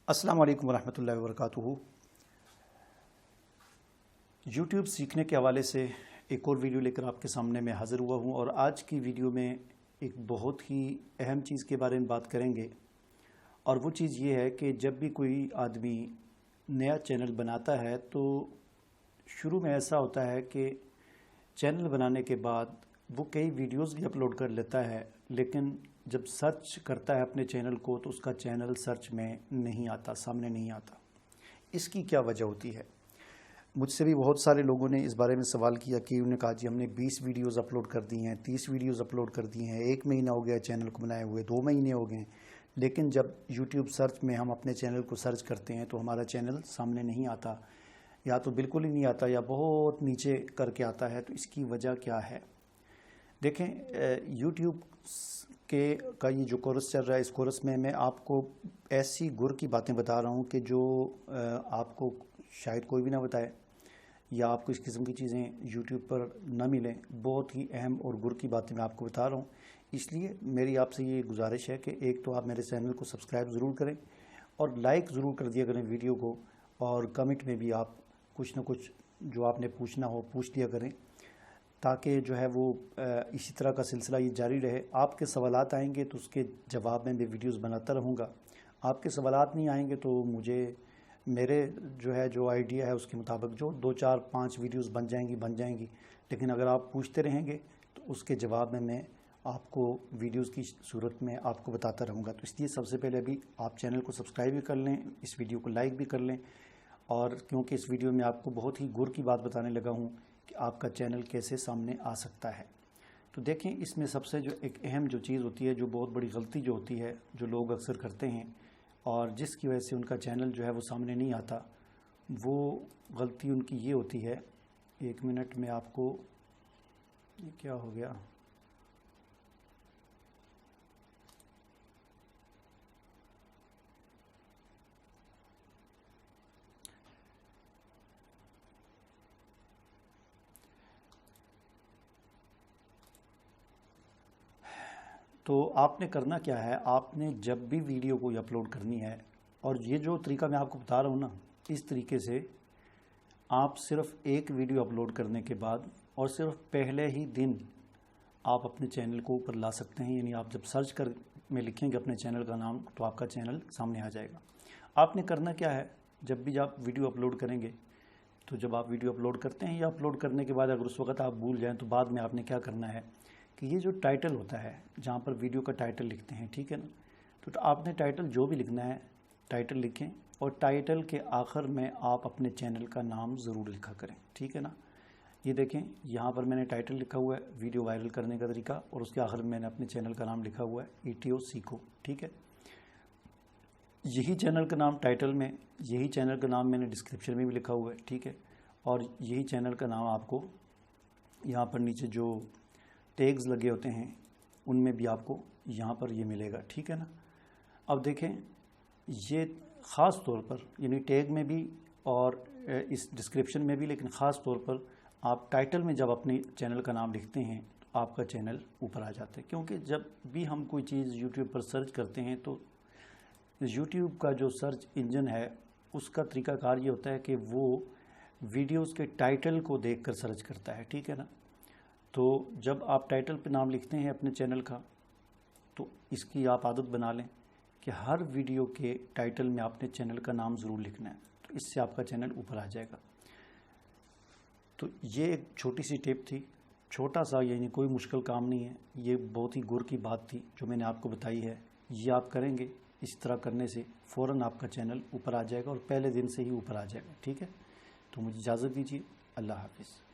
अस्सलाम वालेकुम वरहमतुल्लाहि वबरकातुहू। यूट्यूब सीखने के हवाले से एक और वीडियो लेकर आपके सामने मैं हाज़िर हुआ हूँ और आज की वीडियो में एक बहुत ही अहम चीज़ के बारे में बात करेंगे। और वो चीज़ ये है कि जब भी कोई आदमी नया चैनल बनाता है तो शुरू में ऐसा होता है कि चैनल बनाने के बाद वो कई वीडियोस भी अपलोड कर लेता है, लेकिन जब सर्च करता है अपने चैनल को तो उसका चैनल सर्च में नहीं आता, सामने नहीं आता। इसकी क्या वजह होती है? मुझसे भी बहुत सारे लोगों ने इस बारे में सवाल किया कि उन्होंने कहा जी हमने 20 वीडियोस अपलोड कर दी हैं, 30 वीडियोस अपलोड कर दी हैं, 1 महीना हो गया चैनल को बनाए हुए, 2 महीने हो गए, लेकिन जब यूट्यूब सर्च में हम अपने चैनल को सर्च करते हैं तो हमारा चैनल सामने नहीं आता, या तो बिल्कुल ही नहीं आता या बहुत नीचे करके आता है। तो इसकी वजह क्या है? देखें, यूट्यूब का ये जो कोर्स चल रहा है, इस कोर्स में मैं आपको ऐसी गुर की बातें बता रहा हूँ कि जो आपको शायद कोई भी ना बताए या आपको इस किस्म की चीज़ें यूट्यूब पर ना मिलें। बहुत ही अहम और गुर की बातें मैं आपको बता रहा हूँ। इसलिए मेरी आपसे ये गुजारिश है कि एक तो आप मेरे चैनल को सब्सक्राइब ज़रूर करें और लाइक ज़रूर कर दिया करें वीडियो को, और कमेंट में भी आप कुछ ना कुछ जो आपने पूछना हो पूछ दिया करें, ताकि जो है वो इसी तरह का सिलसिला ये जारी रहे। आपके सवालात आएंगे तो उसके जवाब में मैं वीडियोस बनाता रहूँगा। आपके सवालात नहीं आएंगे तो मुझे मेरे जो आइडिया है उसके मुताबिक जो 2 4 5 वीडियोस बन जाएंगी, लेकिन अगर आप पूछते रहेंगे तो उसके जवाब में मैं आपको वीडियोस की सूरत में आपको बताता रहूँगा। तो इसलिए सबसे पहले अभी आप चैनल को सब्सक्राइब भी कर लें, इस वीडियो को लाइक भी कर लें, और क्योंकि इस वीडियो में आपको बहुत ही गुर की बात बताने लगा हूँ कि आपका चैनल कैसे सामने आ सकता है। तो देखें, इसमें सबसे जो एक अहम जो चीज़ होती है, जो बहुत बड़ी गलती जो होती है, जो लोग अक्सर करते हैं और जिसकी वजह से उनका चैनल जो है वो सामने नहीं आता, वो गलती उनकी ये होती है। 1 मिनट में आपको, ये क्या हो गया? तो आपने करना क्या है, आपने जब भी वीडियो कोई अपलोड करनी है, और ये जो तरीका मैं आपको बता रहा हूँ ना, इस तरीके से आप सिर्फ एक वीडियो अपलोड करने के बाद और सिर्फ पहले ही दिन आप अपने चैनल को ऊपर ला सकते हैं। यानी आप जब सर्च कर में लिखेंगे अपने चैनल का नाम तो आपका चैनल सामने आ जाएगा। आपने करना क्या है, जब भी आप वीडियो अपलोड करेंगे तो जब आप वीडियो अपलोड करते हैं या अपलोड करने के बाद अगर उस वक्त आप भूल जाएं तो बाद में आपने क्या करना है कि ये जो टाइटल होता है, जहाँ पर वीडियो का टाइटल लिखते हैं, ठीक है ना, तो आपने टाइटल जो भी लिखना है टाइटल लिखें, और टाइटल के आखिर में आप अपने चैनल का नाम ज़रूर लिखा करें, ठीक है ना। ये देखें, यहाँ पर मैंने टाइटल लिखा हुआ है वीडियो वायरल करने का तरीका, और उसके आखिर में मैंने अपने चैनल का नाम लिखा हुआ है ETO सीखो, ठीक है। यही चैनल का नाम टाइटल में, यही चैनल का नाम मैंने डिस्क्रिप्शन में भी लिखा हुआ है, ठीक है। और यही चैनल का नाम आपको यहाँ पर नीचे जो टैग्स लगे होते हैं उनमें भी आपको यहाँ पर ये मिलेगा, ठीक है ना। अब देखें, ये ख़ास तौर पर यानी टैग में भी और इस डिस्क्रिप्शन में भी, लेकिन ख़ास तौर पर आप टाइटल में जब अपने चैनल का नाम लिखते हैं तो आपका चैनल ऊपर आ जाता है। क्योंकि जब भी हम कोई चीज़ यूट्यूब पर सर्च करते हैं तो यूट्यूब का जो सर्च इंजन है उसका तरीकाकार ये होता है कि वो वीडियोज़ के टाइटल को देख कर सर्च करता है, ठीक है ना। तो जब आप टाइटल पे नाम लिखते हैं अपने चैनल का तो इसकी आप आदत बना लें कि हर वीडियो के टाइटल में आपने चैनल का नाम ज़रूर लिखना है, तो इससे आपका चैनल ऊपर आ जाएगा। तो ये एक छोटी सी टिप थी, छोटा सा, यानी कोई मुश्किल काम नहीं है, ये बहुत ही गुर की बात थी जो मैंने आपको बताई है। ये आप करेंगे, इस तरह करने से फ़ौरन आपका चैनल ऊपर आ जाएगा और पहले दिन से ही ऊपर आ जाएगा, ठीक है। तो मुझे इजाज़त दीजिए, अल्लाह हाफिज़।